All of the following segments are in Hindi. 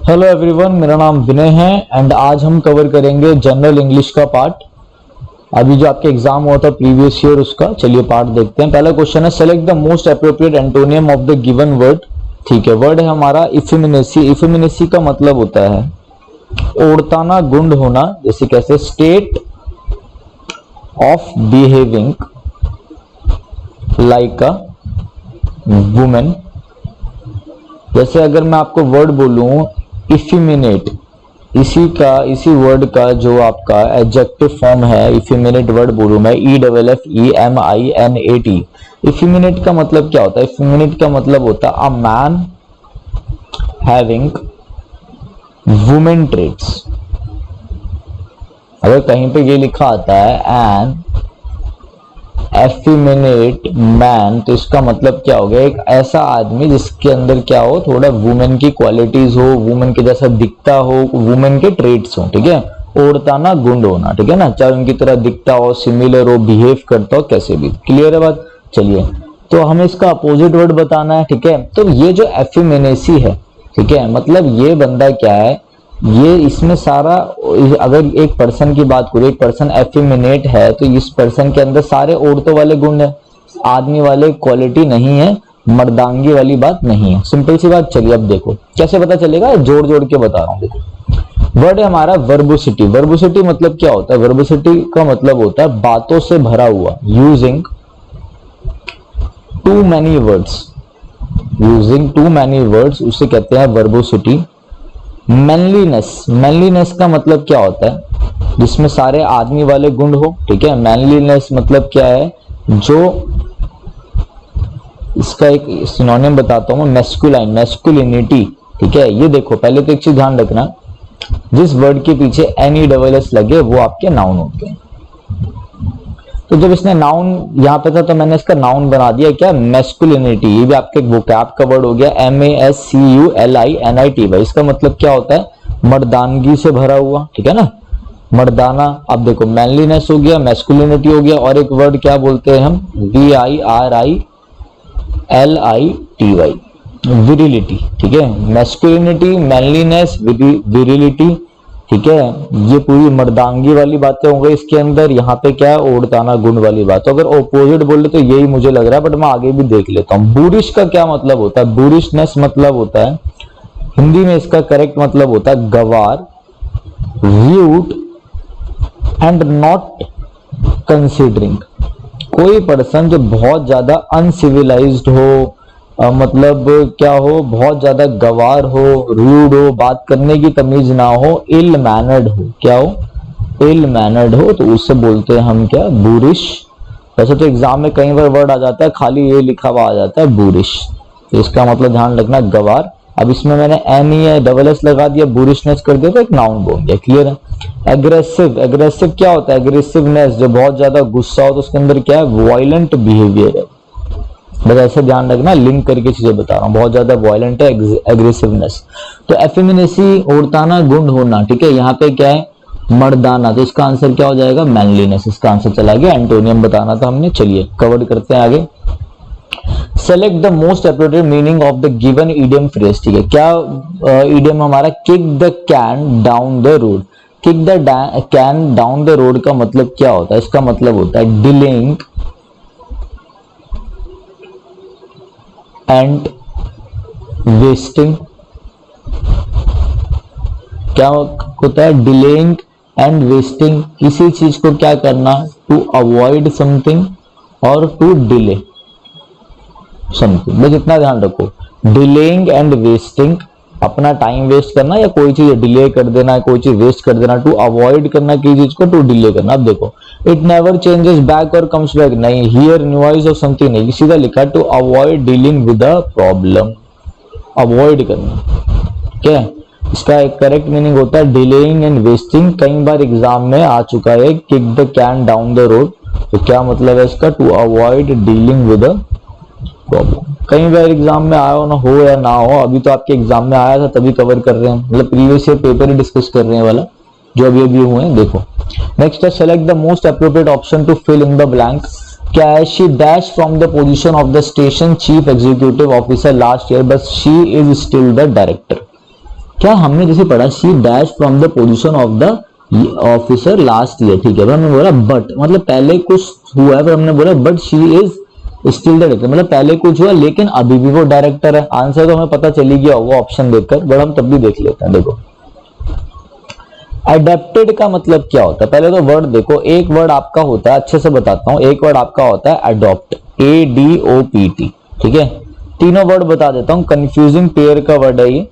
हेलो एवरीवन, मेरा नाम विनय है एंड आज हम कवर करेंगे जनरल इंग्लिश का पार्ट। अभी जो आपके एग्जाम हुआ था प्रीवियस ईयर उसका, चलिए पार्ट देखते हैं। पहला क्वेश्चन है, select the most appropriate antonym of the given word. ठीक है, वर्ड है हमारा इफेमिनेसी। इफेमिनेसी का मतलब होता है ओढ़ताना, गुण होना, जैसे कैसे state of behaving like a women. जैसे अगर मैं आपको वर्ड बोलूं इफेमिनेट, इसी वर्ड का जो आपका एडजेक्टिव फॉर्म है, इफेमिनेट वर्ड बोलूं मैं, EFFEMINAT। इफेमिनेट का मतलब क्या होता है? इफेमिनेट का मतलब होता है a man having women traits. अगर कहीं पे ये लिखा आता है एन एफिमिनेट मैन, तो इसका मतलब क्या हो गया? एक ऐसा आदमी जिसके अंदर क्या हो, थोड़ा वुमेन की क्वालिटीज हो, वुमेन के जैसा दिखता हो, वुमेन के ट्रेट्स हो। ठीक है, ओढ़ताना, गुंड होना। ठीक है ना, चाहे उनकी तरह दिखता हो, सिमिलर हो, बिहेव करता हो, कैसे भी। क्लियर है बात? चलिए, तो हमें इसका अपोजिट वर्ड बताना है। ठीक है, तो ये जो एफिमिनेसी है, ठीक है, मतलब ये बंदा क्या है, ये इसमें सारा, अगर एक पर्सन की बात करें, एक पर्सन एफिमिनेट है तो इस पर्सन के अंदर सारे औरतों वाले गुण है, आदमी वाले क्वालिटी नहीं है, मर्दांगी वाली बात नहीं है। सिंपल सी बात। चलिए अब देखो कैसे पता चलेगा, जोड़ जोड़ के बता रहा हूं। देखो वर्ड है हमारा वर्बोसिटी। वर्बोसिटी मतलब क्या होता है? वर्बोसिटी का मतलब होता है बातों से भरा हुआ, using too many words. Using too many words, उसे कहते हैं वर्बोसिटी। मैनलीनेस, मैनलीनेस का मतलब क्या होता है? जिसमें सारे आदमी वाले गुण हो। ठीक है, मैनलीनेस मतलब क्या है? जो इसका एक सिनोनिम बताता हूं, मैस्कुलाइन, मैस्कुलिनिटी। ठीक है, ये देखो पहले तो एक चीज ध्यान रखना, जिस वर्ड के पीछे NESS लगे वो आपके नाउन होते हैं। तो जब इसने नाउन यहां पे था तो मैंने इसका नाउन बना दिया क्या? मैस्कुलिनिटी। ये भी आपके वोकैब का वर्ड हो गया, MASCULINITY। इसका मतलब क्या होता है? मर्दानगी से भरा हुआ। ठीक है ना, मर्दाना। अब देखो मैनलीनेस हो गया, मैस्कुलिनिटी हो गया, और एक वर्ड क्या बोलते हैं हम? VIRILITY, virility. ठीक है, मैस्कुलिनिटी, मैनलीनेस, विरिलिटी। ठीक है, ये पूरी मर्दांगी वाली बातें हो गई इसके अंदर। यहाँ पे क्या है? ओढ़ताना, गुण वाली बात। अगर ऑपोजिट बोले तो यही मुझे लग रहा है, बट मैं आगे भी देख लेता हूँ। बुरिश का क्या मतलब होता है? बुरिशनेस मतलब होता है, हिंदी में इसका करेक्ट मतलब होता है गवार, रूड एंड नॉट कंसिडरिंग। कोई पर्सन जो बहुत ज्यादा अनसिविलाइज्ड हो, मतलब क्या हो, बहुत ज्यादा गवार हो, रूड हो, बात करने की तमीज ना हो, इल मैनर्ड हो। क्या हो? इल मैनर्ड हो, तो उससे बोलते हैं हम क्या? बुरिश। वैसे तो एग्जाम में कई बार वर्ड आ जाता है खाली ये लिखा हुआ आ जाता है बुरिश, तो इसका मतलब ध्यान रखना गवार। अब इसमें मैंने NESS लगा दिया, बुरिशनेस कर दिया तो एक नाउन बोल दिया। क्लियर है? एग्रेसिव, एग्रेसिव क्या होता है? एग्रेसिवनेस, जो बहुत ज्यादा गुस्सा हो तो उसके अंदर क्या है? वायलेंट बिहेवियर है। बस ऐसे ध्यान रखना, लिंक करके चीजें बता रहा हूँ। बहुत ज्यादा वायलेंट है एग्रेसिवनेस। तो एफेमिनेसी, ओढ़ताना, गुण होना। ठीक है, यहाँ पे क्या है? मर्दाना। तो इसका आंसर क्या हो जाएगा? मैनलीनेस। इसका आंसर चला गया, एंटोनियम बताना था हमने। चलिए कवर करते हैं आगे। Select the most appropriate meaning of the given idiom phrase. ठीक है, क्या इडियम हमारा? Kick the can down the road. Kick the can down the road का मतलब क्या होता है? इसका मतलब होता है डिलेइंग एंड वेस्टिंग। क्या होता है? Delaying and wasting. किसी चीज को क्या करना? टू अवॉइड समथिंग और टू डिले समथिंग। बस इतना ध्यान रखो, डिलेइंग एंड वेस्टिंग, अपना टाइम वेस्ट करना या कोई चीज डिले कर देना, कोई चीज वेस्ट कर देना। टू अवॉइड करना किसी चीज को, टू डिले करना। अब देखो, इट नेवर चेंजेस बैक और कम्स बैक, नहीं, हियर न्यूज ऑफ समथिंग नहीं, सीधा लिखा to avoid dealing with a problem. Avoid करना, क्या इसका एक करेक्ट मीनिंग होता है? Delaying and wasting. कई बार एग्जाम में आ चुका है, kick the can down the road, तो क्या मतलब है इसका? To avoid dealing with a problem. कई बार एग्जाम में आया ना हो या ना हो, अभी तो आपके एग्जाम में आया था तभी कवर कर रहे हैं, मतलब प्रीवियस ईयर पेपर ही डिस्कस कर रहे हैं वाला जो अभी अभी हुए हैं। देखो नेक्स्ट है, select the most appropriate option to fill in the blank. क्या है? She dash from the position of the station chief executive officer last year but she is still the director. क्या हमने जैसे पढ़ा she dash from the position of the officer last year, ठीक है, तो हमने बोला बट मतलब पहले कुछ हुआ है, पर हमने बोला but she is still the director, मतलब पहले कुछ हुआ लेकिन अभी भी वो डायरेक्टर है। आंसर तो हमें पता चली गया होगा ऑप्शन देखकर, बट हम तब भी देख लेते हैं। देखो अडेप्टेड का मतलब क्या होता है, पहले तो वर्ड देखो, एक वर्ड आपका होता है, अच्छे से बताता हूं, एक वर्ड आपका होता है अडॉप्ट, ADOPT, ठीक है। तीनों वर्ड बता देता हूं, कंफ्यूजिंग पेयर का वर्ड है ये,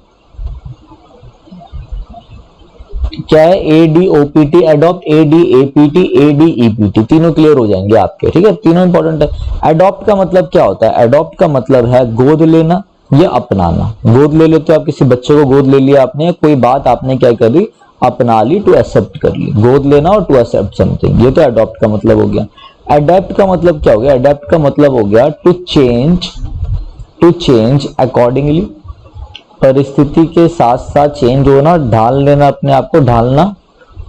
क्या है, ADOPT, अडॉप्ट, ADAPT, ADEPT, तीनों क्लियर हो जाएंगे आपके, ठीक है, तीनों इंपॉर्टेंट है। अडॉप्ट का मतलब क्या होता है, अडॉप्ट का मतलब है गोद लेना या अपनाना। गोद ले लेते हो आप, किसी बच्चे को गोद ले लिया आपने, कोई बात आपने क्या करी, अपना ली, टू एक्सेप्ट कर ली, गोद लेना और टू एक्सेप्ट समथिंग, ये तो अडॉप्ट का मतलब हो गया। अडेप्ट का मतलब क्या हो गया, अडेप्ट का मतलब हो गया टू चेंज अकॉर्डिंगली, परिस्थिति के साथ साथ चेंज होना, ढाल लेना, अपने आप को ढालना,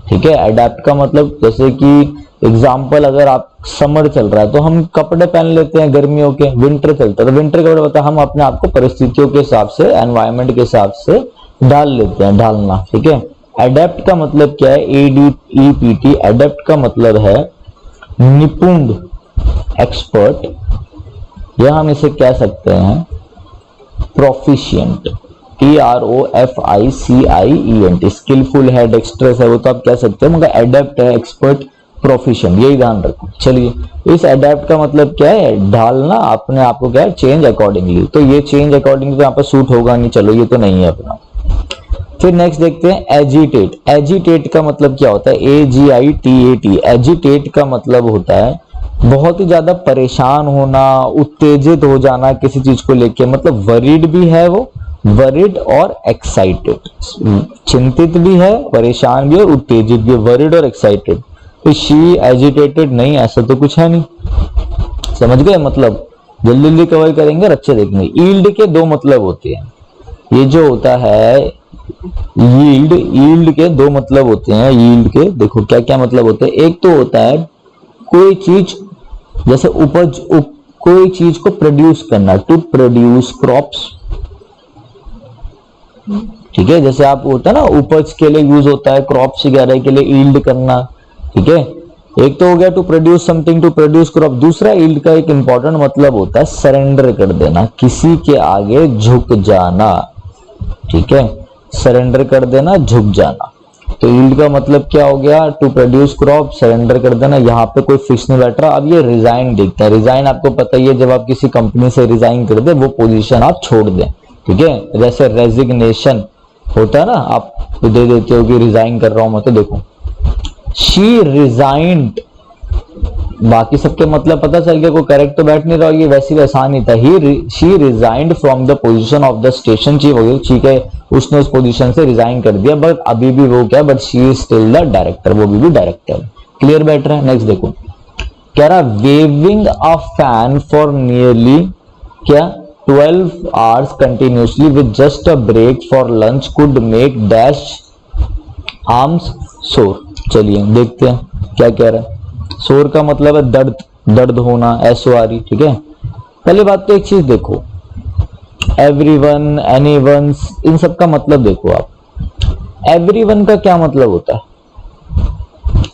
ठीक है। अडेप्ट का मतलब जैसे कि एग्जाम्पल, अगर आप समर चल रहा है तो हम कपड़े पहन लेते हैं गर्मियों के, विंटर चलता है तो विंटर कपड़े पता, हम अपने आप को परिस्थितियों के हिसाब से, एनवायरमेंट के हिसाब से ढाल लेते हैं, ढालना, ठीक है। अडेप्ट का मतलब क्या है, ADEPT, अडेप्ट का मतलब है निपुण, एक्सपर्ट, या हम इसे कह सकते हैं प्रोफिशिएंट, PROFICIENT, स्किलफुल है, डेक्स्ट्रस है, वो तो आप कह सकते हो, मगर अडेप्ट है एक्सपर्ट प्रोफिशिएंट, यही ध्यान रखो। चलिए, इस अडेप्ट का मतलब क्या है, ढालना, अपने आप को क्या है, चेंज अकॉर्डिंगली, तो ये चेंज अकॉर्डिंगली तो यहाँ पर सूट होगा नहीं, चलो ये तो नहीं है अपना। फिर नेक्स्ट देखते हैं एजिटेट। एजिटेट का मतलब क्या होता है, AGITAT, एजिटेट का मतलब होता है बहुत ही ज्यादा परेशान होना, उत्तेजित हो जाना किसी चीज को लेके, मतलब वरीड भी है वो, वरीड और एक्साइटेड, चिंतित भी है, परेशान भी और उत्तेजित भी, वरीड और एक्साइटेड। तो शी एजिटेटेड नहीं, ऐसा तो कुछ है नहीं, समझ गए, मतलब जल्दी जल्दी कवर करेंगे और अच्छे देखेंगे। ईल्ड के दो मतलब होते हैं, ये जो होता है यील्ड के दो मतलब होते हैं, यील्ड के देखो क्या क्या मतलब होते हैं। एक तो होता है कोई चीज जैसे उपज, कोई चीज को प्रोड्यूस करना, टू प्रोड्यूस क्रॉप्स, ठीक है, जैसे आप होता है ना उपज के लिए यूज होता है, क्रॉप्स वगैरह के लिए ईल्ड करना, ठीक है। एक तो हो गया to produce something, to produce crop. दूसरा ईल्ड का एक इंपॉर्टेंट मतलब होता है सरेंडर कर देना, किसी के आगे झुक जाना, ठीक है, सरेंडर कर देना, झुक जाना। तो यील्ड का मतलब क्या हो गया, टू प्रोड्यूस क्रॉप, सरेंडर कर देना। यहाँ पे कोई फिक्स नहीं बैठ रहा। अब ये रिजाइन देखते हैं। रिजाइन आपको पता ही है, जब आप किसी कंपनी से रिजाइन कर दे, वो पोजीशन आप छोड़ दें, ठीक है। जैसे रेजिग्नेशन होता है ना, आप दे देते हो कि रिजाइन कर रहा हूं मैं, तो देखो शी रिजाइंड, बाकी सबके मतलब पता चल गया, कोई करेक्ट तो बैठ नहीं रहा, ये वैसे ही आसान ही था। She resigned from the position of the station chief, ठीक है, उसने उस पोजीशन से रिजाइन कर दिया, बट अभी भी वो क्या, but she is still the director, वो भी डायरेक्टर। क्लियर बैठ रहा है। नेक्स्ट देखो, कह रहा waving a fan for nearly क्या 12 hours continuously with just a break for lunch could make dash arms sore. चलिए देखते हैं क्या कह रहा है। सोर का मतलब है दर्द, दर्द होना, SORE, ठीक है। पहली बात तो एक चीज देखो, एवरीवन, एनीवन, इन सब का मतलब देखो आप। एवरीवन का क्या मतलब होता है,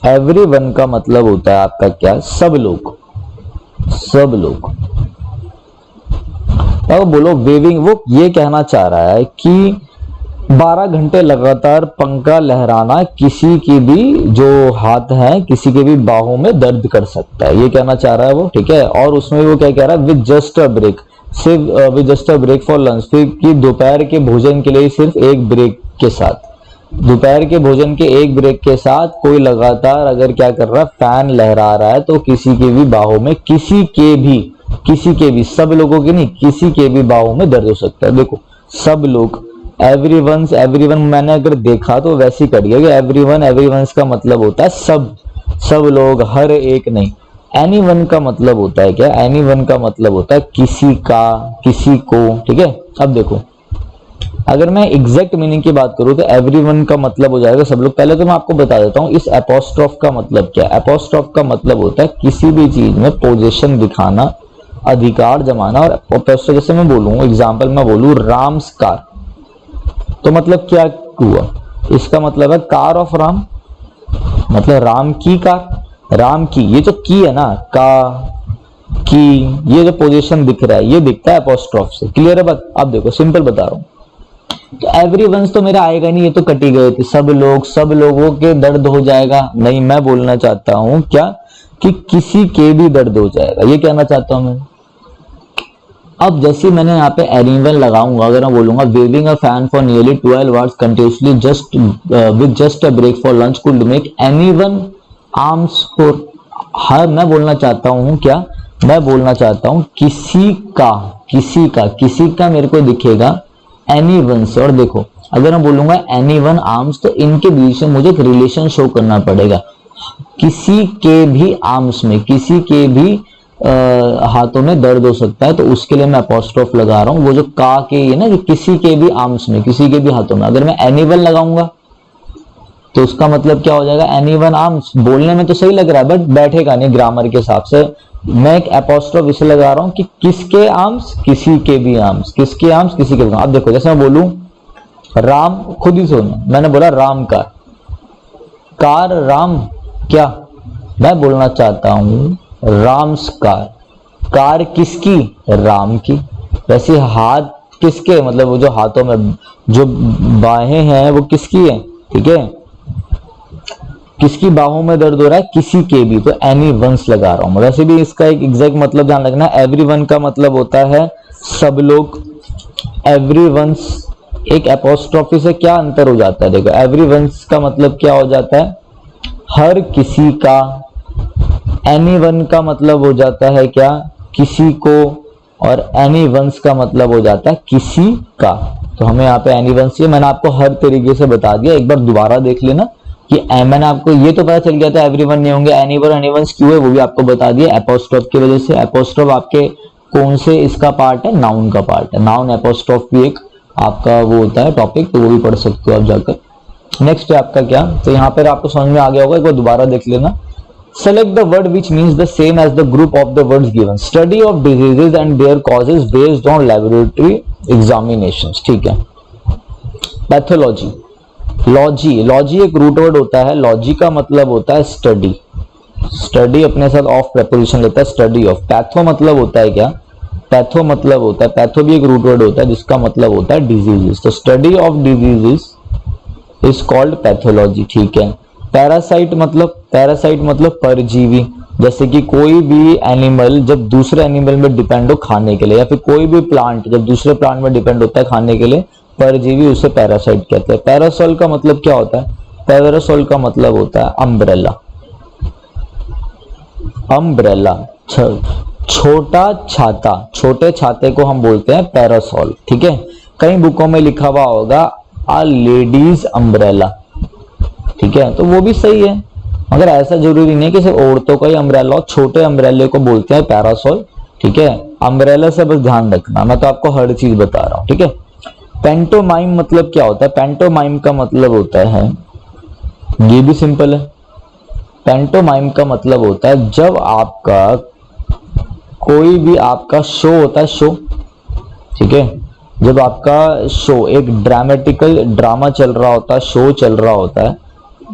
एवरीवन का मतलब होता है आपका क्या, सब लोग, सब लोग। अब बोलो वेविंग, वो ये कहना चाह रहा है कि 12 घंटे लगातार पंखा लहराना किसी की भी जो हाथ है, किसी के भी बाहों में दर्द कर सकता है, ये कहना चाह रहा है वो, ठीक है। और उसमें वो क्या कह रहा है, विद जस्ट अ ब्रेक, सिर्फ with just a break for lunch, फिर कि दोपहर के भोजन के लिए सिर्फ एक ब्रेक के साथ, दोपहर के भोजन के एक ब्रेक के साथ कोई लगातार अगर क्या कर रहा है, फैन लहरा रहा है, तो किसी के भी बाहों में, किसी के भी, सब लोगों के नहीं, किसी के भी बाहों में दर्द हो सकता है। देखो सब लोग, एवरीवन, एवरीवन मैंने अगर देखा तो वैसे ही करिए कि एवरीवन, एवरीवन का मतलब होता है सब, सब लोग, हर एक नहीं। एनीवन का मतलब होता है क्या, एनीवन का मतलब होता है किसी का, किसी को, ठीक है। अब देखो, अगर मैं एग्जैक्ट मीनिंग की बात करूं तो एवरीवन का मतलब हो जाएगा सब लोग। पहले तो मैं आपको बता देता हूं इस एपोस्ट्रोफ का मतलब क्या है। एपोस्ट्रोफ का मतलब होता है किसी भी चीज में पोजीशन दिखाना, अधिकार जमाना। और एपोस्ट्रोफ जैसे मैं बोलूं, एग्जांपल मैं बोलूं राम्स कार, तो मतलब क्या हुआ, इसका मतलब है कार ऑफ राम, मतलब राम की कार, राम की, ये जो की है ना, का की, ये जो पोजीशन दिख रहा है ये दिखता है अपोस्ट्रोफ से। क्लियर है बात? अब देखो सिंपल बता रहा हूं, तो एवरीवंस तो मेरा आएगा नहीं, ये तो कटी गए थे, सब लोग, सब लोगों के दर्द हो जाएगा, नहीं, मैं बोलना चाहता हूं क्या कि किसी के भी दर्द हो जाएगा, ये कहना चाहता हूं मैं। अब जैसे मैंने यहाँ पे एनीवन लगाऊंगा, अगर मैं बोलूंगा waving a fan for nearly 12 hours continuously just with just a break for lunch could make anyone arms for, हर, मैं बोलना चाहता हूँ क्या, मैं बोलना चाहता हूँ किसी का, किसी का, किसी का मेरे को दिखेगा एनीवन से। और देखो अगर मैं बोलूंगा एनीवन आर्म्स, तो इनके बीच में मुझे एक रिलेशन शो करना पड़ेगा, किसी के भी आर्म्स में, किसी के भी हाथों में दर्द हो सकता है, तो उसके लिए मैं अपोस्ट्रोफ लगा रहा हूं। वो जो का के है ना, कि किसी के भी आर्म्स में, किसी के भी हाथों में, अगर मैं एनीवन लगाऊंगा तो उसका मतलब क्या हो जाएगा, एनीवन आर्म्स। बोलने में तो सही लग रहा है बट बैठेगा नहीं ग्रामर के हिसाब से। मैं एक अपोस्ट्रोफ इसे लगा रहा हूं कि किसके आर्म्स, किसी के भी आर्म्स, किसके आर्म्स, किसी के भी। अब देखो जैसे मैं बोलूं राम, खुद ही सुनो, मैंने बोला राम कार, कार राम, क्या मैं बोलना चाहता हूं राम्स कार, कार किसकी, राम की। वैसे हाथ किसके, मतलब वो जो हाथों में जो बाहें हैं वो किसकी है, ठीक है, किसकी बाहों में दर्द हो रहा है, किसी के भी, तो एनी वंस लगा रहा हूं। वैसे भी इसका एक एग्जैक्ट मतलब ध्यान रखना, एवरी वन का मतलब होता है सब लोग, एवरी वंस, एक एपोस्ट्रोफी से क्या अंतर हो जाता है, देखो एवरी वंस का मतलब क्या हो जाता है, हर किसी का, एनी वन का मतलब हो जाता है क्या, किसी को, और एनी वंस का मतलब हो जाता है किसी का। तो हमें यहाँ पे एनी वंस चाहिए, मैंने आपको हर तरीके से बता दिया, एक बार दोबारा देख लेना कि मैंने आपको ये तो पता चल गया था एवरीवन नहीं होंगे, एनी वन, एनी वंस क्यों है वो भी आपको बता दिया, एपोस्ट्रोफ की वजह से। एपोस्ट्रोफ आपके कौन से इसका पार्ट है, नाउन का पार्ट है, नाउन एपोस्ट्रोफ भी एक आपका वो होता है टॉपिक, तो वो भी पढ़ सकते हो आप जाकर। नेक्स्ट है आपका क्या, तो यहाँ पर आपको समझ में आ गया होगा, एक बार दोबारा देख लेना। Select the word which means the same as the group of the words given. Study of diseases and their causes based on laboratory examinations. ठीक है। पैथोलॉजी, लॉजी, लॉजी एक रूट वर्ड होता है, लॉजी का मतलब होता है स्टडी, स्टडी अपने साथ ऑफ प्रेपोजिशन लेता है, स्टडी ऑफ। पैथो मतलब होता है क्या, पैथो मतलब होता है, पैथो भी एक रूट वर्ड होता है जिसका मतलब होता है डिजीजेस, तो study of diseases is called pathology, ठीक है। पैरासाइट मतलब, पैरासाइट मतलब परजीवी, जैसे कि कोई भी एनिमल जब दूसरे एनिमल में डिपेंड हो खाने के लिए, या फिर कोई भी प्लांट जब दूसरे प्लांट में डिपेंड होता है खाने के लिए, परजीवी, उसे पैरासाइट कहते हैं। पैरासोल का मतलब क्या होता है, पैरासोल का मतलब होता है अम्ब्रेला, अम्ब्रेला, छोटा छाता, छोटे छाते को हम बोलते हैं पैरासोल, ठीक है। कई बुकों में लिखा हुआ होगा अ लेडीज अम्ब्रेला, ठीक है, तो वो भी सही है, मगर ऐसा जरूरी नहीं कि सिर्फ औरतों का ही अम्ब्रेला हो, छोटे अम्ब्रेले को बोलते हैं पैरासोल, ठीक है। अम्ब्रेला से बस ध्यान रखना, मैं तो आपको हर चीज बता रहा हूं, ठीक है। पेंटोमाइम मतलब क्या होता है, पेंटोमाइम का मतलब होता है, ये भी सिंपल है, पेंटोमाइम का मतलब होता है जब आपका कोई भी आपका शो होता है, शो, ठीक है, जब आपका शो एक ड्रामेटिकल ड्रामा चल रहा होता है, शो चल रहा होता है,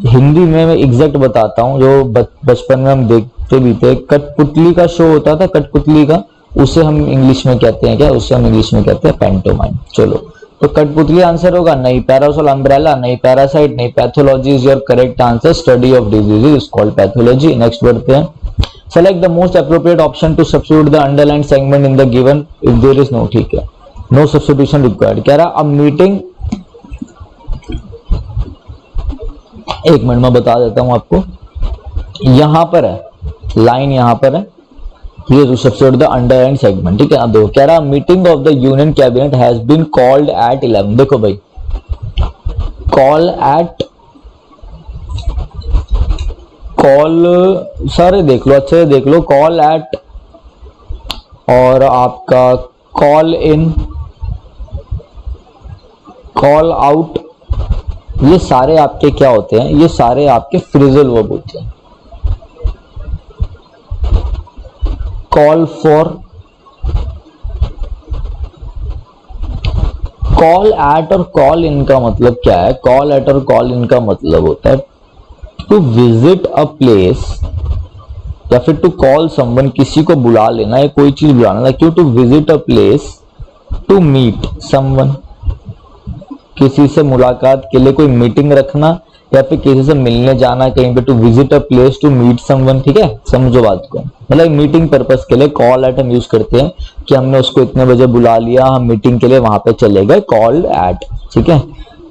हिंदी में मैं एग्जैक्ट बताता हूँ, जो बचपन में हम देखते भी थे, कठपुतली का शो होता था, कठपुतली का, उसे हम इंग्लिश में कहते हैं क्या, उसे हम इंग्लिश में कहते हैं पेंटोमाइम। चलो, तो कठपुतली आंसर होगा नहीं, पैरासोल अम्ब्रेला नहीं, पैरासाइट नहीं, pathology is your correct answer, study of disease is called pathology. Next बढ़ते हैं, select the most appropriate option to substitute the underline segment in the given if there is no, ठीक है, नो सब्स्टिट्यूशन रिक्वायर्ड। कह रहा अब मीटिंग, एक मिनट में बता देता हूं आपको, यहां पर है लाइन, यहां पर है, ये to substitute the underline segment, ठीक है। अब देखो कह रहा meeting of the union cabinet has been called at 11, देखो भाई कॉल एट, कॉल सारे देख लो, अच्छे से देख लो, कॉल एट और आपका कॉल इन, कॉल आउट, ये सारे आपके क्या होते हैं, ये सारे आपके फ्रेजल वर्ब होते हैं। कॉल फॉर, कॉल एट और कॉल इन का मतलब क्या है? कॉल एट और कॉल इन का मतलब होता है टू विजिट अ प्लेस, या फिर टू कॉल समवन, किसी को बुला लेना या कोई चीज बुलाना। क्यों? To visit a place, to meet someone, किसी से मुलाकात के लिए कोई मीटिंग रखना या फिर किसी से मिलने जाना कहीं पे। To visit a place to meet someone, ठीक है, समझो बात को। मतलब मीटिंग पर्पस के लिए कॉल एट हम यूज करते हैं कि हमने उसको इतने बजे बुला लिया, हम मीटिंग के लिए वहां पे चले गए, कॉल्ड एट, ठीक है।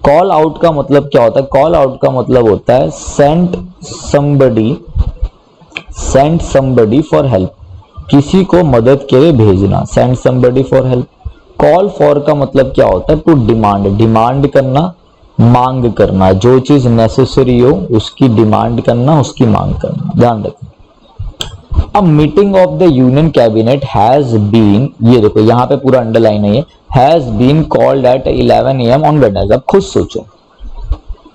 कॉल आउट का मतलब क्या होता है? कॉल आउट का मतलब होता है सेंड समबडी फॉर हेल्प, किसी को मदद के लिए भेजना, send somebody for help. Call for का मतलब क्या होता है? टू डिमांड, डिमांड करना, मांग करना, जो चीज नेसेसरी हो उसकी डिमांड करना, उसकी मांग करना, ध्यान रखें। अब meeting of the union cabinet has been, ये देखो यहाँ पे पूरा अंडरलाइन है, ये has been called at 11 AM on Wednesday. अब खुद सोचो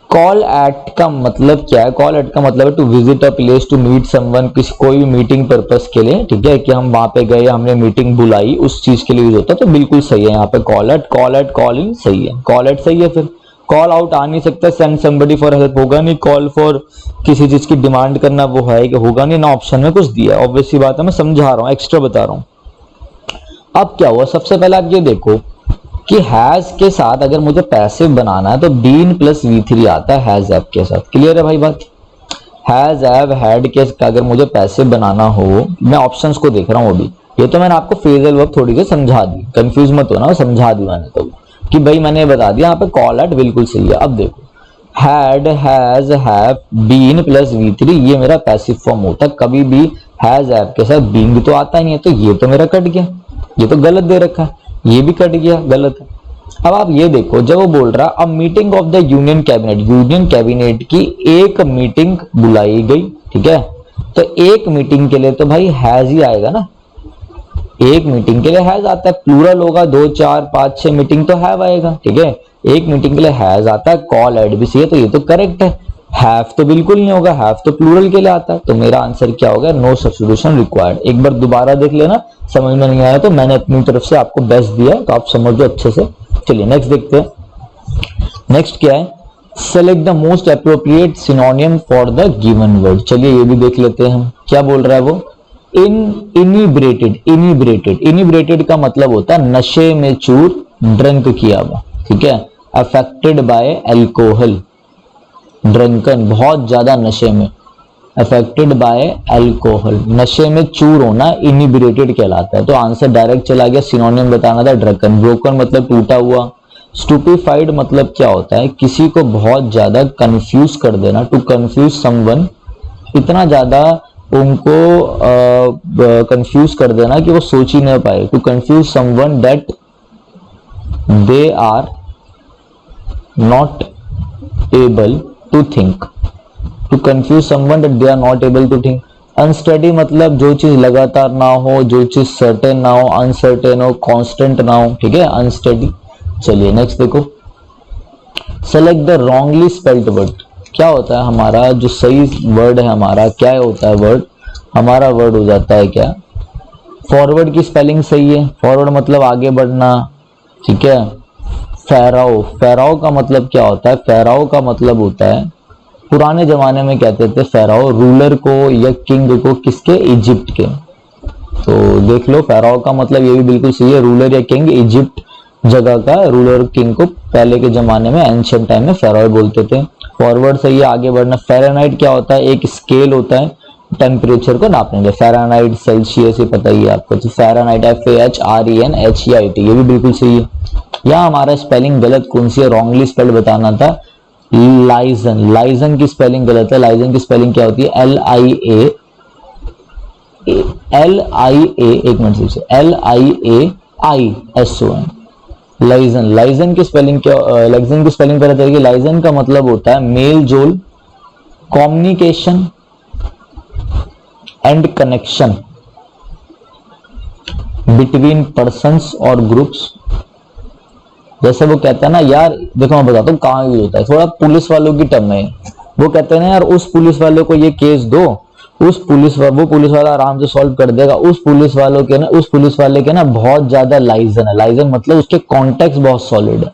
कॉल एट का मतलब क्या है? कॉल एट का मतलब है to visit a place, to meet someone, किसी कोई भी मीटिंग पर्पस के लिए, ठीक है, कि हम वहां पे गए, हमने मीटिंग बुलाई, उस चीज के लिए यूज होता है। तो बिल्कुल सही है यहाँ पे कॉल एट, कॉल इन सही है, कॉल एट सही है। फिर कॉल आउट आ नहीं सकता, सेंड समबडी फॉर हेल्प होगा नहीं, कॉल फॉर किसी चीज की डिमांड करना वो है कि होगा नहीं ना, ऑप्शन में कुछ दिया, ऑब्वियस सी बात है, मैं समझा रहा हूँ, एक्स्ट्रा बता रहा हूँ। अब क्या हुआ? सबसे पहले आप ये देखो कि हैज के साथ अगर मुझे पैसिव बनाना है तो बीन प्लस V3 आता है हैज ऐप के साथ। क्लियर है भाई बात? हैज हैव हैड के अगर मुझे पैसिव बनाना हो, मैं ऑप्शंस को देख रहा हूँ अभी, ये तो मैंने आपको फ्रेजल वर्ब थोड़ी सी समझा दी, कंफ्यूज मत होना, समझा दी मैंने तो कि भाई मैंने बता दिया, यहाँ पे कॉल एट बिल्कुल सही है। अब देखो had, has, have, been plus V3, ये मेरा पैसिव फॉर्म होता है। कभी भी हैज हैव के साथ बीइंग तो आता ही नहीं है, तो ये तो मेरा कट गया, ये तो गलत दे रखा है, ये भी कट गया, गलत है। अब आप ये देखो, जब वो बोल रहा अब meeting of the union cabinet, union cabinet की एक मीटिंग बुलाई गई, ठीक है, तो एक मीटिंग के लिए तो भाई हैज ही आएगा ना, एक मीटिंग के लिए हैज आता है। प्लूरल होगा 2, 4, 5, 6 मीटिंग तो हैव आएगा, ठीक है, एक मीटिंग के लिए हैज आता है। कॉल एड भी सही है, तो ये तो करेक्ट है। हैव तो बिल्कुल नहीं होगा, हैव तो प्लूरल के लिए आता है, तो मेरा आंसर क्या होगा? No substitution required. एक बार दोबारा देख लेना, समझ में नहीं आया तो मैंने अपनी तरफ से आपको बेस्ट दिया, तो आप समझो अच्छे से। चलिए नेक्स्ट देखते हैं। नेक्स्ट क्या है? Select the most appropriate synonym for the given word. चलिए ये भी देख लेते हैं, क्या बोल रहा है वो। इनिब्रेटेड, इनिब्रेटेड, इनिब्रेटेड का मतलब होता है नशे में चूर, ड्रंक किया हुआ, ठीक है। अफेक्टेड बाय एल्कोहल, ड्रंकन, बहुत ज्यादा नशे में। अफेक्टेड बाय एल्कोहल, नशे में चूर होना इनिब्रेटेड कहलाता है। तो आंसर डायरेक्ट चला गया, सिनोनिम बताना था ड्रंकन। ब्रोकन मतलब टूटा हुआ। स्टूपिफाइड मतलब क्या होता है? किसी को बहुत ज्यादा कंफ्यूज कर देना, टू कंफ्यूज समवन, इतना ज्यादा उनको कंफ्यूज कर देना कि वो सोच ही नहीं पाए। To confuse someone that they are not able to think, to confuse someone that they are not able to think. Unsteady मतलब जो चीज लगातार ना हो, जो चीज सर्टेन ना हो, अनसर्टेन हो, कांस्टेंट ना हो, ठीक है, अनस्टडी। चलिए नेक्स्ट देखो। Select the wrongly spelled word. क्या होता है हमारा जो सही वर्ड है हमारा, क्या होता है वर्ड? हमारा वर्ड हो जाता है क्या? फॉरवर्ड की स्पेलिंग सही है, फॉरवर्ड मतलब आगे बढ़ना, ठीक है। फेराओ, फेराओ का मतलब क्या होता है? फेराओ का मतलब होता है, पुराने जमाने में कहते थे फेराओ रूलर को या किंग को, किसके? इजिप्ट के। तो देख लो, फेराओ का मतलब ये भी बिल्कुल सही है, रूलर या किंग, इजिप्ट जगह का रूलर किंग को पहले के जमाने में एंशिएंट टाइम में फेराओ बोलते थे। फॉरवर्ड सही है, आगे बढ़ना। फ़ारेनहाइट क्या होता है? एक स्केल होता है टेम्परेचर को नापने के लिए। फ़ारेनहाइट, सेल्सियस, ये पता ही है आपको। तो फ़ारेनहाइट, FARENHEIT, ये भी बिल्कुल सही है। यहाँ हमारा स्पेलिंग गलत कौन सी है? रॉन्गली स्पेल्ड बताना था। लाइजन, लाइजन की स्पेलिंग गलत है। लाइजन की स्पेलिंग क्या होती है? LIA, एक मिनट से, LIAISON, लाइजन। लाइजन की स्पेलिंग क्या? लाइजन की स्पेलिंग पता चलेगी। लाइजन का मतलब होता है मेल जोल, communication and connection between persons और ग्रुप्स। जैसे वो कहता है ना यार, देखो मैं बताता हूँ कहाँ यूज होता है, थोड़ा पुलिस वालों की टर्म है। वो कहते हैं ना यार, उस पुलिस वाले को ये केस दो, वो पुलिस वाला आराम से सॉल्व कर देगा। उस पुलिस वाले के ना बहुत ज्यादा लाइजन है। लाइजन मतलब उसके कॉन्टेक्स्ट बहुत सॉलिड है,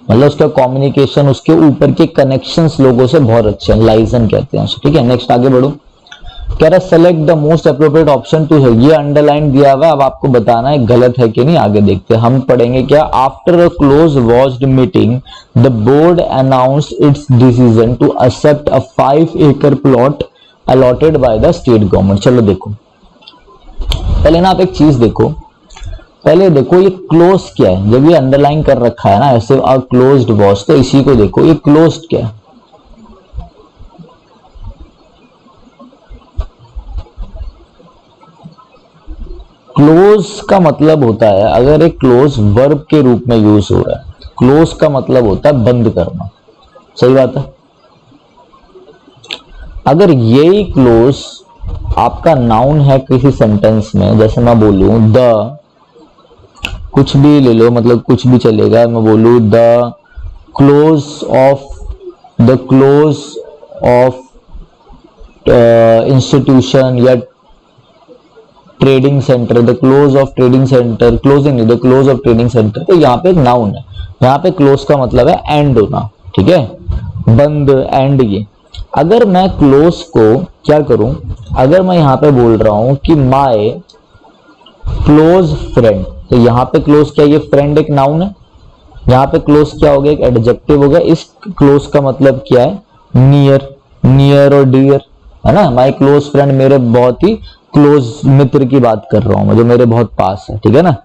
मतलब उसका कम्युनिकेशन, उसके ऊपर के कनेक्शंस लोगों से बहुत अच्छे हैं, लाइजन कहते हैं उसे, ठीक है। नेक्स्ट आगे बढ़ो, कह रहा select the most appropriate option to है, ये अंडरलाइन दिया हुआ है, अब आपको बताना है गलत है कि नहीं। आगे देखते हैं, हम पढ़ेंगे क्या, after a close watched meeting the board announced its decision to accept a 5 acre plot allotted by the state government. चलो देखो, पहले ना आप एक चीज देखो, पहले देखो ये क्लोज क्या है, जब ये अंडरलाइन कर रखा है ना ऐसे अ क्लोज्ड वॉच, तो इसी को देखो, ये क्लोज्ड क्या है। क्लोज का मतलब होता है, अगर एक क्लोज वर्ब के रूप में यूज हो रहा है, क्लोज का मतलब होता है बंद करना, सही बात है। अगर यही क्लोज आपका नाउन है किसी सेंटेंस में, जैसे मैं बोलूं द, कुछ भी ले लो, मतलब कुछ भी चलेगा, मैं बोलूं द क्लोज ऑफ इंस्टीट्यूशन या trading centre, the close of trading centre, closing नहीं, the close of trading centre, तो यहाँ पे एक नाउन है, यहाँ पे क्लोज का मतलब है एंड होना, ठीक है, बंद, एंड। ये अगर मैं क्लोज को क्या करूं, अगर मैं यहाँ पे बोल रहा हूं कि माय क्लोज फ्रेंड, तो यहाँ पे क्लोज क्या, ये फ्रेंड एक नाउन है, यहाँ पे क्लोज क्या हो गया, एक एडजेक्टिव हो गया। इस क्लोज का मतलब क्या है, नियर, नियर और डियर, है ना। माय क्लोज फ्रेंड, मेरे बहुत ही क्लोज मित्र की बात कर रहा हूं, जो मेरे बहुत पास है, ठीक है ना।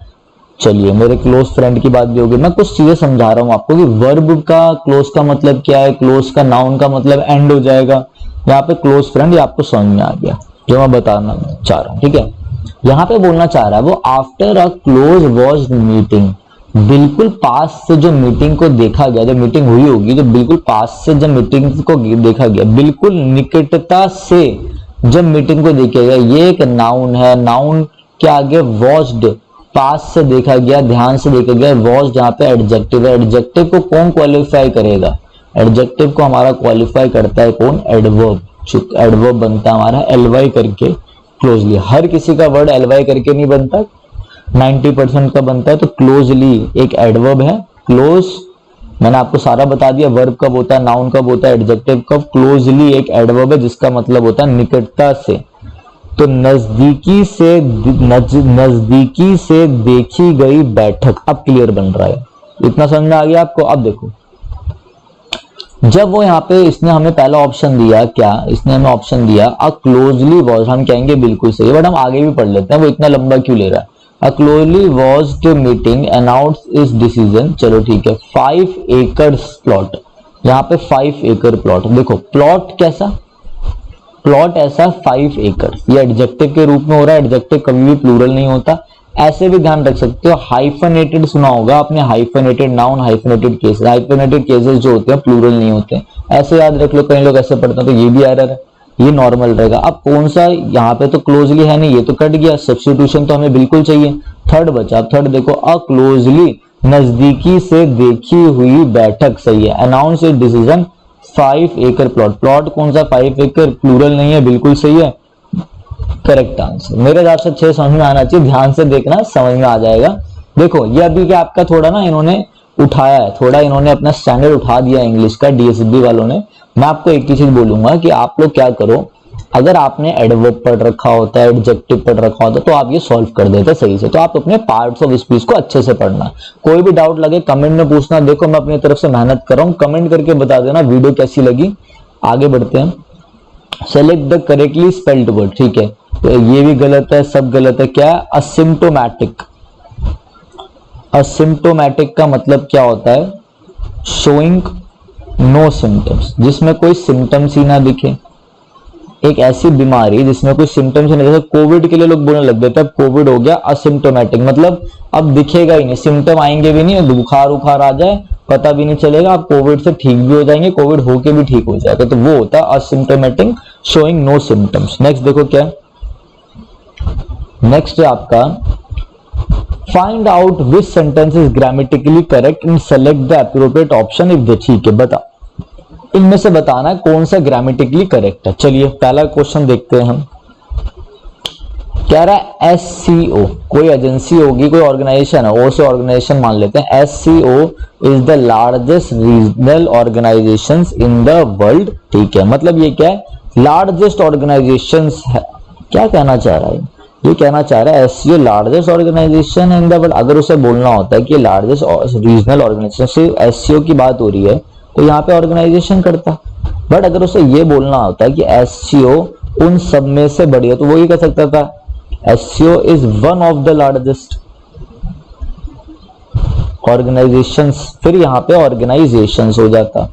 चलिए, मेरे क्लोज फ्रेंड की बात भी होगी। मैं कुछ चीजें समझा रहा हूं आपको कि वर्ब का क्लोज का मतलब क्या है, क्लोज का नाउन का मतलब एंड हो जाएगा। यहाँ पे क्लोज फ्रेंड, ये आपको समझ में आ गया जो मैं बताना चाह रहा हूँ, ठीक है। यहाँ पे बोलना चाह रहा है वो, after a close watched meeting, बिल्कुल पास से जो मीटिंग को देखा गया, जब मीटिंग हुई होगी तो बिल्कुल पास से जब मीटिंग को देखा गया, बिल्कुल निकटता से जब मीटिंग को देखा गया, ये एक नाउन है। नाउन के आगे वॉच्ड, पास से देखा गया, ध्यान से देखा गया, वॉच जहाँ पे एडजेक्टिव है। एडजेक्टिव को कौन क्वालिफाई करेगा, एडजेक्टिव को हमारा क्वालिफाई करता है कौन, एडवर्ब। एडवर्ब बनता है हमारा एलवाई करके क्लोजली, हर किसी का वर्ड एलवाई करके नहीं बनता, 90% का बनता है, तो क्लोजली एक एडवर्ब है। क्लोज मैंने आपको सारा बता दिया, वर्ब कब होता है, नाउन कब होता है, एडजेक्टिव कब, क्लोजली एक एडवर्ब है जिसका मतलब होता है निकटता से। तो नजदीकी से देखी गई बैठक, अब क्लियर बन रहा है, इतना समझ में आ गया आपको। अब देखो, जब वो यहाँ पे इसने हमें पहला ऑप्शन दिया, क्या इसने हमें ऑप्शन दिया अ क्लोजली वॉच, हम कहेंगे बिल्कुल सही, बट हम आगे भी पढ़ लेते हैं, वो इतना लंबा क्यों ले रहा है। A closely watched meeting announced इस डिसीजन, चलो ठीक है, 5 acres प्लॉट, यहाँ पे 5 acre प्लॉट। देखो प्लॉट कैसा, प्लॉट ऐसा 5 acres, ये एडजेक्टिव के रूप में हो रहा है, एडजेक्टिव कभी भी प्लूरल नहीं होता। ऐसे भी ध्यान रख सकते हो, हाइफनेटेड सुना होगा आपने, hyphenated noun, hyphenated cases, hyphenated cases जो होते हैं प्लूरल नहीं होते, ऐसे याद रख लो। कई लोग ऐसे पढ़ते हैं तो ये भी एरर है, ये नॉर्मल रहेगा। अब कौन सा, यहाँ पे तो क्लोजली है नहीं, ये तो कट गया, सब्स्टिट्यूशन तो हमें बिल्कुल चाहिए, थर्ड बचा। थर्ड देखो, अ क्लोजली, नजदीकी से देखी हुई बैठक, सही है। Announce a decision 5 acre plot, plot कौन सा 5 acre, प्लूरल नहीं है, बिल्कुल सही है, करेक्ट आंसर। मेरे हिसाब से 6 समझ में आना चाहिए, ध्यान से देखना समझ में आ जाएगा। देखो ये अभी क्या आपका थोड़ा ना इन्होंने उठाया है, थोड़ा इन्होंने अपना स्टैंडर्ड उठा दिया इंग्लिश का, डीएसबी वालों ने। मैं आपको एक ही चीज बोलूंगा कि आप लोग क्या करो, अगर आपने एडवर्ब पढ़ रखा होता है, एडजेक्टिव पढ़ रखा होता है, तो आप ये सॉल्व कर देते सही से। तो आप अपने पार्ट्स ऑफ स्पीच को अच्छे से पढ़ना, कोई भी डाउट लगे कमेंट में पूछना। देखो मैं अपनी तरफ से मेहनत कर रहा हूँ, कमेंट करके बता देना वीडियो कैसी लगी। आगे बढ़ते हैं, select the correctly spelled word, ठीक है, तो ये भी गलत है, सब गलत है। क्या है, असिम्प्टोमैटिक। असिम्प्टोमैटिक का मतलब क्या होता है, शोइंग नो सिम्टम्स, जिसमें कोई सिम्टम्स ही ना दिखे। एक ऐसी बीमारी जिसमें कोई सिम्टम्स नहीं, जैसे कोविड के लिए लोग बोलने लग गए थे, अब कोविड हो गया असिम्प्टोमैटिक, मतलब अब दिखेगा ही नहीं, सिम्टम आएंगे भी नहीं, बुखार उखार आ जाए पता भी नहीं चलेगा, आप कोविड से ठीक भी हो जाएंगे, कोविड होके भी ठीक हो जाएगा, तो वो होता है asymptomatic, showing no symptoms. Next देखो क्या है, नेक्स्ट है आपका find out which sentence is grammatically correct and select the appropriate option if the, ठीक है, बता इनमें से बताना है कौन सा ग्रामेटिकली करेक्ट है। चलिए पहला क्वेश्चन देखते हैं हम। कह रहा है SCO, कोई एजेंसी होगी, कोई ऑर्गेनाइजेशन है, ओ से ऑर्गेनाइजेशन मान लेते हैं। SCO is the largest regional organization in the world. ठीक है, मतलब ये क्या है, लार्जेस्ट ऑर्गेनाइजेशन है। क्या कहना चाह रहा है, ये कहना चाह रहा है SCO largest organization in the world. अगर उसे बोलना होता है कि लार्जेस्ट रीजनल ऑर्गेनाइजेशन, से SCO की बात हो रही है तो यहाँ पे ऑर्गेनाइजेशन करता। बट अगर उसे ये बोलना होता है कि SCO उन सब में से बड़ी है, तो वो ये कह सकता था SCO is one of the largest organizations। फिर यहाँ पे organizations हो जाता,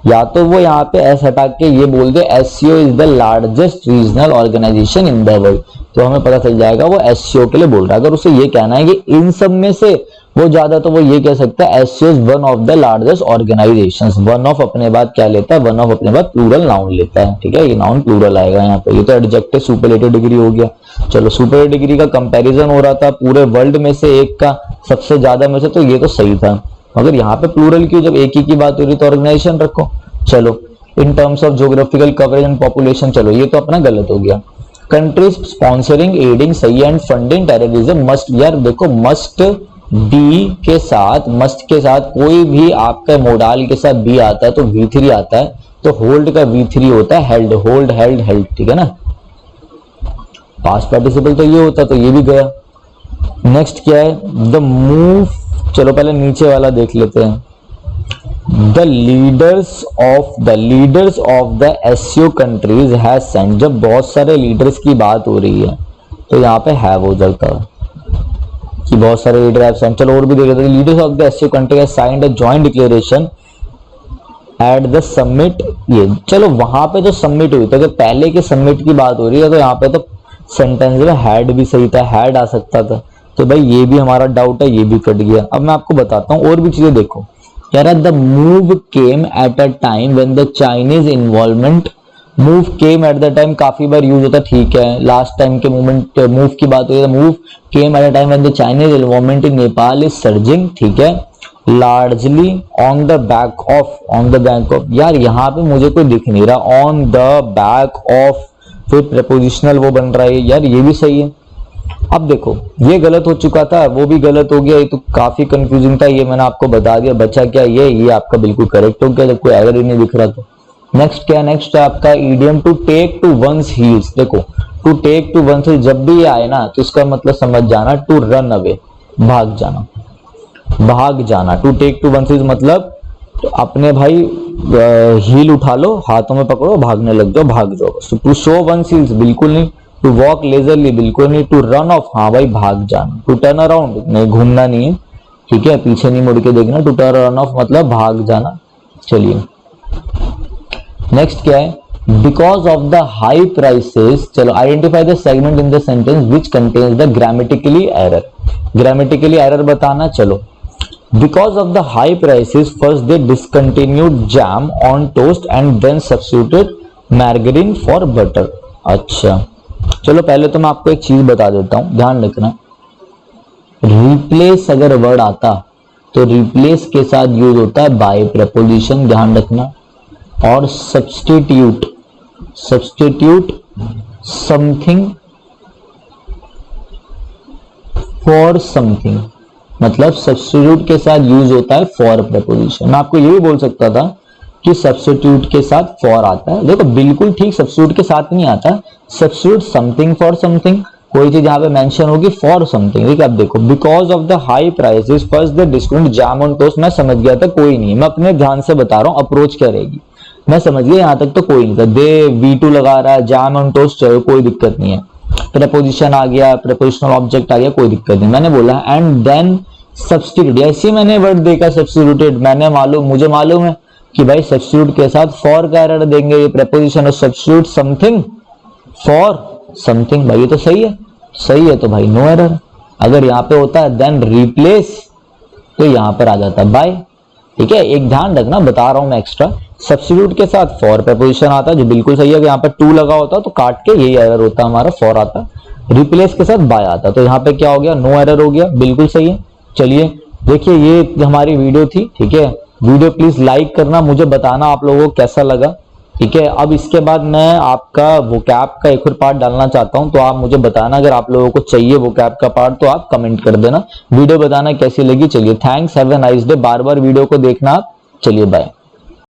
या तो वो यहाँ पे S हटा के ये बोल दे SCO is the largest regional organization in the world, तो हमें पता चल जाएगा वो SCO के लिए बोल रहा है। अगर उसे ये कहना है कि इन सब में से वो ज्यादा, तो वो ये कह सकता है SCO is one of the largest organizations। One of अपने बाद क्या लेता है, वन ऑफ अपने बाद प्लूरल नाउन लेता है। ठीक है, ये नाउन प्लूरल आएगा यहाँ पे। ये तो एडजेक्टिव सुपरलेटिव डिग्री हो गया। चलो, सुपरलेटिव डिग्री का कंपैरिजन हो रहा था पूरे वर्ल्ड में से एक का सबसे ज्यादा में से, तो ये तो सही था। मगर यहाँ पे प्लूरल क्यों, जब एक ही की बात हो रही तो ऑर्गेनाइजेशन रखो। चलो, in terms of geographical coverage and population, चलो ये तो अपना गलत हो गया। कंट्रीज स्पॉन्सरिंग, एडिंग, सही एंड फंडिंग टेररिज्म मस्ट, यार देखो मस्ट बी के साथ, मस्ट के साथ कोई भी आपका मोडाल के साथ बी आता है तो V3 आता है, तो होल्ड का V3 होता है हेल्ड, होल्ड हेल्ड हेल्ड। ठीक है ना, पास्ट पार्टिसिपल तो ये होता, तो ये भी गया। नेक्स्ट क्या है, द मूव, चलो पहले नीचे वाला देख लेते हैं। The leaders of the SCO countries has sent, जब बहुत सारे लीडर्स की बात हो रही है तो यहाँ पे हैव हो जाता है कि बहुत सारे लीडर हैव सेंट। चलो और भी देख लेते हैं। Leaders of the SCO country has signed a joint declaration at the summit. ये चलो वहां पे जो समिट हुई, तो अगर पहले के समिट की बात हो रही है तो यहाँ पे तो सेंटेंस में हैड भी सही था, हैड आ सकता था। तो भाई ये भी हमारा डाउट है, ये भी कट गया। अब मैं आपको बताता हूँ और भी चीजें। देखो कह रहा है the move came at a time when the Chinese involvement, move came at the time काफी बार यूज होता, ठीक है। लास्ट टाइम के मूवमेंट मूव की बात हुई, move came at a time when the Chinese involvement in Nepal is surging. ठीक है, largely on the back of, यार यहाँ पे मुझे कोई दिख नहीं रहा, ऑन द बैक ऑफ, फिर प्रेपोजिशनल वो बन रहा है, यार ये भी सही है। अब देखो ये गलत हो चुका था, वो भी गलत हो गया, ये तो काफी कंफ्यूजिंग था, ये मैंने आपको बता दिया। बचा क्या, ये आपका बिल्कुल करेक्ट हो गया जब कोई एरर ही नहीं दिख रहा। तो नेक्स्ट क्या, नेक्स्ट है आपका idiom to take to one's heels. देखो to take to one's heels जब भी ये आए ना तो इसका मतलब समझ जाना टू रन अवे, भाग जाना, भाग जाना। To take to one's heels मतलब तो अपने भाई हील उठा लो, हाथों में पकड़ो, भागने लग जाओ, भाग जाओ। टू शो वंस हील्स बिल्कुल नहीं, टू वॉक लेजरली बिल्कुल नहीं, टू रन ऑफ, हाँ भाई भाग जाना। टू टर्न अराउंड नहीं, घूमना नहीं है, ठीक है, पीछे नहीं मुड़ के देखना। टू टर्न रन ऑफ मतलब भाग जाना। चलिए नेक्स्ट क्या है, because of the high prices. चलो identify the segment in the sentence which contains the grammatically error, grammatically error बताना। चलो because of the high prices, first they discontinued jam on toast and then substituted margarine for butter। अच्छा चलो पहले तो मैं आपको एक चीज बता देता हूं, ध्यान रखना। रिप्लेस अगर वर्ड आता तो रिप्लेस के साथ यूज होता है बाय प्रेपोजिशन, ध्यान रखना। और substitute, substitute something for something, मतलब सब्स्टिट्यूट के साथ यूज होता है फॉर प्रेपोजिशन। मैं आपको ये भी बोल सकता था कि सब्स्टिट्यूट के साथ फॉर आता है, देखो बिल्कुल ठीक सब्स्टिट्यूट के साथ नहीं आता, सब्स्टिट्यूट समथिंग फॉर समथिंग, कोई चीज यहाँ पे मेंशन होगी फॉर समथिंग। ठीक है, अब देखो because of the high prices first the discount jam on toast, मैं समझ गया था कोई नहीं, मैं अपने ध्यान से बता रहा हूँ अप्रोच क्या रहेगी, मैं समझ गया यहाँ तक तो कोई नहीं था। दे V2 लगा रहा है, जैम ऑन टोस्ट चलो कोई दिक्कत नहीं है, प्रेपोजिशन आ गया, प्रेपोजिशनल ऑब्जेक्ट आ गया, कोई दिक्कत नहीं। मैंने बोला एंड देन सब्स्टिट्यूट, ऐसे मैंने वर्ड देखा सब्स्टिट्यूटेड, मुझे मालूम है कि भाई सब्स्टिट्यूट के साथ फॉर का एरर देंगे, ये प्रेपोजिशन और सब्स्टिट्यूट समथिंग फॉर समथिंग, भाई ये तो सही है, सही है तो भाई नो एरर। अगर यहाँ पे होता है देन रिप्लेस तो यहाँ पर आ जाता बाय। ठीक है, एक ध्यान रखना, बता रहा हूं मैं एक्स्ट्रा, सब्स्टिट्यूट के साथ फॉर प्रेपोजिशन आता है जो बिल्कुल सही है, अगर यहाँ पर टू लगा होता तो काट के यही एरर होता हमारा, फॉर आता, रिप्लेस के साथ बाय आता, तो यहाँ पे क्या हो गया, नो एरर हो गया, बिल्कुल सही है। चलिए देखिए ये हमारी वीडियो थी, ठीक है, वीडियो प्लीज लाइक करना, मुझे बताना आप लोगों को कैसा लगा, ठीक है। अब इसके बाद मैं आपका वोकैब का एक और पार्ट डालना चाहता हूं, तो आप मुझे बताना अगर आप लोगों को चाहिए वोकैब का पार्ट तो आप कमेंट कर देना। वीडियो बताना कैसी लगी। चलिए thanks, have a nice day. Bar bar video को देखना। चलिए बाय।